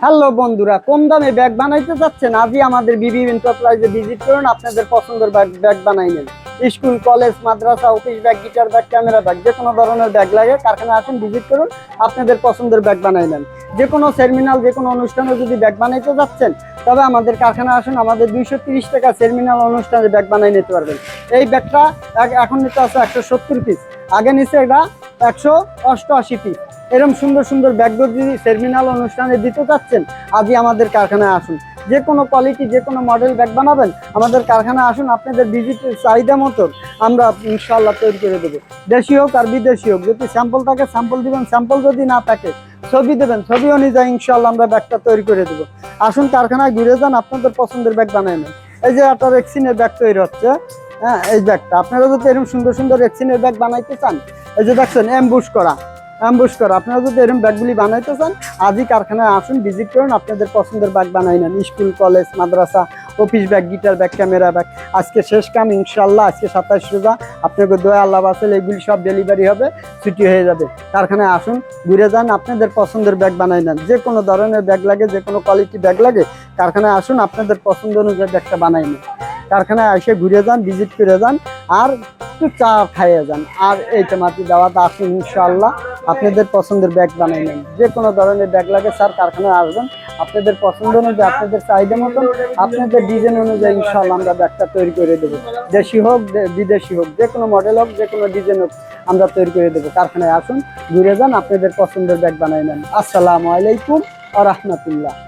Hello বন্ধুরা, কম দামে bag বানাইতে যাচ্ছেন? আজই আমাদের বিবি এন্টারপ্রাইজে ভিজিট করুন, আপনাদের পছন্দের ব্যাগ বানাই নেন। স্কুল, কলেজ, মাদ্রাসা, office bag, guitar bag, camera bag, যে কোনো ধরনের ব্যাগ লাগে কারখানায় আসুন, ভিজিট করুন, আপনাদের পছন্দের ব্যাগ বানাই নেন। যে কোনো সেমিনার, যে কোনো অনুষ্ঠানে যদি ব্যাগ বানাইতে যাচ্ছেন তবে আমাদের কারখানায় আসুন, আমাদের 230 টাকা সেমিনার অনুষ্ঠানে ব্যাগ বানাই নিতে পারবেন। এই ব্যাগটা এখন নিতে আছে 170 পিস, আগে নিচে এটা 188 পিস। এরকম সুন্দর সুন্দর ব্যাগ যদি সেমিনার অনুষ্ঠানে দিতে চাচ্ছেন আজই আমাদের কারখানায় আসুন। যে কোনো কোয়ালিটি, যে কোনো মডেল ব্যাগ বানাবেন আমাদের কারখানায় আসুন, আপনাদের ডিজিটাল চাহিদা মতো আমরা ইনশাআল্লাহ তৈরি করে দেবো। দেশি হোক আর বিদেশি হোক, যদি স্যাম্পল থাকে স্যাম্পল দিবেন, স্যাম্পল যদি না থাকে ছবি দেবেন, ছবি অনুযায়ী ইনশাআল্লাহ আমরা ব্যাগটা তৈরি করে দেবো। আসুন কারখানায় ঘুরে যান, আপনাদের পছন্দের ব্যাগ বানাই নেন। এই যে একটা রেক্সিনের ব্যাগ তৈরি হচ্ছে, হ্যাঁ এই ব্যাগটা আপনারা যদি এরকম সুন্দর সুন্দর রেক্সিনের ব্যাগ বানাইতে চান, এই যে দেখছেন অ্যাম্বুশ করা, আপনারা যদি এরকম ব্যাগগুলি বানাইতে চান আজই কারখানায় আসুন, ভিজিট করুন, আপনাদের পছন্দের ব্যাগ বানাই নেন। স্কুল, কলেজ, মাদ্রাসা, office bag, guitar bag, camera bag. আজকে শেষ কাম ইনশাল্লাহ, আজকে 27 রোজা, আপনাকে দোয়া আল্লাহ বাসেল, এগুলি সব ডেলিভারি হবে, ছুটি হয়ে যাবে। কারখানায় আসুন, ঘুরে যান, আপনাদের পছন্দের ব্যাগ বানাই নেন। যে কোনো ধরনের ব্যাগ লাগে, যে কোনো কোয়ালিটি ব্যাগ লাগে কারখানায় আসুন, আপনাদের পছন্দ অনুযায়ী ব্যাগটা বানাই নেন। কারখানায় এসে ঘুরে যান, ভিজিট করে যান, আর একটু চা খাইয়ে যান, আর এই মাটি দাওয়াতে আসুন ইনশাআল্লাহ, আপনাদের পছন্দের ব্যাগ বানাই নেন। যে কোনো ধরনের ব্যাগ লাগে স্যার কারখানায় আসবেন, আপনাদের পছন্দ অনুযায়ী, আপনাদের চাহিদা মতন, আপনাদের ডিজাইন অনুযায়ী ইনশাআল্লাহ আমরা ব্যাগটা তৈরি করে দেবো। দেশি হোক, বিদেশি হোক, যে কোনো মডেল হোক, যে কোনো ডিজাইন হোক, আমরা তৈরি করে দেবো। কারখানায় আসুন, ঘুরে যান, আপনাদের পছন্দের ব্যাগ বানাই নেন। আসসালামু আলাইকুম ওয়া রাহমাতুল্লাহ।